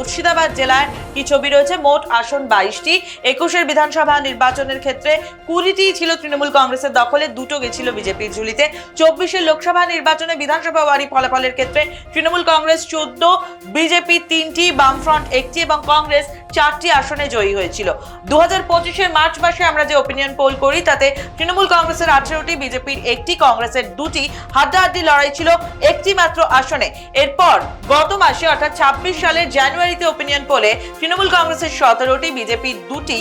মুর্শিদাবাদ জেলায় কি ছবি রয়েছে? মোট আসন 22টি। 21-এর বিধানসভা নির্বাচনের ক্ষেত্রে 20টি ছিল তৃণমূল কংগ্রেসের দখলে, 2টো গেছিল বিজেপির ঝুলিতে। 24-এর লোকসভা নির্বাচনে বিধানসভা ওয়ারি ফলাফলের ক্ষেত্রে তৃণমূল কংগ্রেস 14, বিজেপি 3টি, বামফ্রন্ট 1টি এবং কংগ্রেস 4টি আসনে জয়ী হয়েছিল। 2025-এর মার্চ মাসে আমরা যে ওপিনিয়ন পোল করি তাতে তৃণমূল কংগ্রেসের 18টি, বিজেপির 1টি, কংগ্রেসের 2টি, হাড্ডাহাড্ডি লড়াই ছিল একটি মাত্র আসনে। এরপর গত মাসে অর্থাৎ 26 সালের জানুয়ারিতে ওপিনিয়ন পোলে তৃণমূল কংগ্রেসের 17টি, বিজেপির 2টি,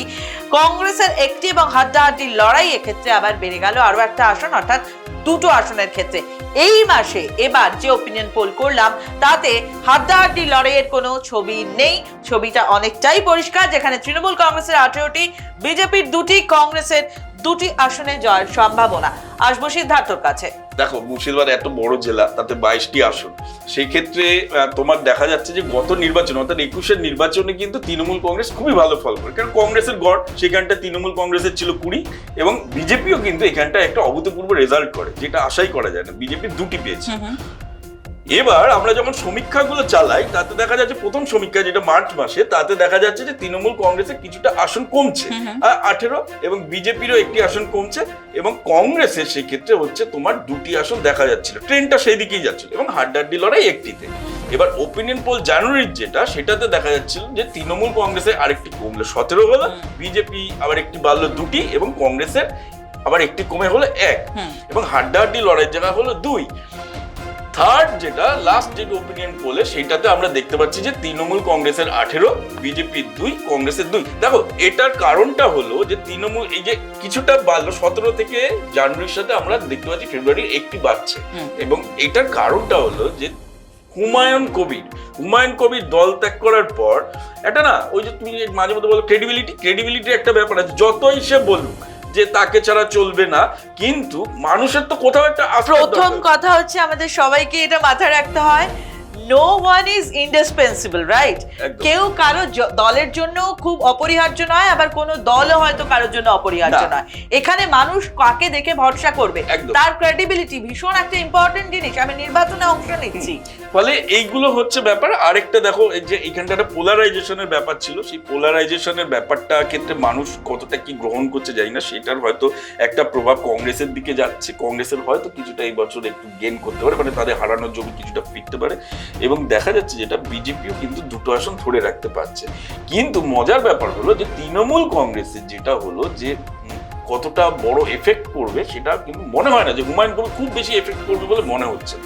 কংগ্রেসের 1টি এবং হাড্ডাহাড্ডি লড়াই এক্ষেত্রে আবার বেড়ে গেল আরো একটা আসন, অর্থাৎ 2টো আসনের ক্ষেত্রে। এই মাসে এবার যে ওপিনিয়ন পোল করলাম তাতে হাড্ডাহাড্ডি লড়াইয়ের কোনো ছবি নেই। ছবিটা অনেকটাই পরিষ্কার, যেখানে তৃণমূল কংগ্রেসের 18টি, বিজেপির 2টি, কংগ্রেসের 2টি আসনে জয়ের সম্ভাবনা। আসবো সিদ্ধার্থর কাছে। দেখো, মুর্শিদাবাদ এত বড় জেলা, তাতে 22টি আসন। সেই ক্ষেত্রে তোমার দেখা যাচ্ছে যে গত নির্বাচন অর্থাৎ 21-এর নির্বাচনে কিন্তু তৃণমূল কংগ্রেস খুবই ভালো ফল করে, কারণ কংগ্রেসের গড় সেখানটা তৃণমূল কংগ্রেসের ছিল 20 এবং বিজেপিও কিন্তু এখানটা একটা অভূতপূর্ব রেজাল্ট করে, যেটা আশাই করা যায় না। বিজেপি 2টি পেয়েছে। এবার আমরা যখন সমীক্ষাগুলো চালাই তাতে দেখা যাচ্ছে, প্রথম সমীক্ষা যেটা মার্চ মাসে, তাতে দেখা যাচ্ছে যে তৃণমূল কংগ্রেসের কিছুটা আসন কমছে, 18, এবং বিজেপিরও 1টি আসন কমছে, এবং কংগ্রেসের সেই ক্ষেত্রে হচ্ছে তোমার 2টি আসন দেখা যাচ্ছিল। ট্রেনটা সেই দিকেই যাচ্ছিল এবং হাড্ডাহাড্ডি লড়াই 1টিতে। এবার ওপিনিয়ন পোল জানুয়ারির যেটা, সেটাতে দেখা যাচ্ছিল যে তৃণমূল কংগ্রেসের আরেকটি কমলো, 17 হলো, বিজেপি আবার একটি বাড়লো 2টি, এবং কংগ্রেসের আবার একটি কমে হলো 1, এবং হাড্ডাহাড্ডি লড়াইয়ের জায়গা হলো 2। থার্ড যেটা লাস্ট যে ওপিনিয়ন পোলে, সেটাতে আমরা দেখতে পাচ্ছি যে তৃণমূল কংগ্রেসের 18, বিজেপির 2, কংগ্রেসের 2। দেখো, এটার কারণটা হলো যে তৃণমূল এই যে কিছুটা বাড়লো 17 থেকে জানুয়ারির সাথে, আমরা দেখতে পাচ্ছি ফেব্রুয়ারির 1টি বাড়ছে, এবং এটার কারণটা হলো যে হুমায়ুন কবির দল ত্যাগ করার পর একটা না, ওই যে তুমি মাঝে মধ্যে বলো ক্রেডিবিলিটি একটা ব্যাপার আছে। যতই সে বলুক যে তাকে ছাড়া চলবে না, কিন্তু মানুষের তো কোথাও একটা প্রথম কথা হচ্ছে আমাদের সবাইকে এটা মাথায় রাখতে হয়, নো ওয়ান ইজ ইন্ডিসপেন্সিবল, রাইট? কেউ কারো দলের জন্য খুব অপরিহার্য নয়, আবার কোনো দলও হয়তো কারোর জন্য অপরিহার্য নয়। এখানে মানুষ কাকে দেখে ভরসা করবে, তার ক্রেডিবিলিটি ভীষণ একটা ইম্পর্টেন্ট জিনিস। আমি নির্বাচনে অংশ নিচ্ছি, ফলে এইগুলো হচ্ছে ব্যাপার। আরেকটা দেখো, যে এখানটা একটা পোলারাইজেশনের ব্যাপার ছিল, সেই পোলারাইজেশনের ব্যাপারটা ক্ষেত্রে মানুষ কতটা কি গ্রহণ করছে জানি না, সেটার হয়তো একটা প্রভাব কংগ্রেসের দিকে যাচ্ছে। কংগ্রেসের হয়তো কিছুটা এই বছর একটু গেইন করতে পারে, মানে তাদের হারানোর জমি কিছুটা ফিরতে পারে, এবং দেখা যাচ্ছে যেটা বিজেপিও কিন্তু 2টো আসন ধরে রাখতে পারছে। কিন্তু মজার ব্যাপার হলো যে তৃণমূল কংগ্রেসের যেটা হলো যে কতটা বড় এফেক্ট করবে, সেটা কিন্তু মনে হয় না যে হুমায়ুন কবির খুব বেশি এফেক্ট করবে বলে মনে হচ্ছে।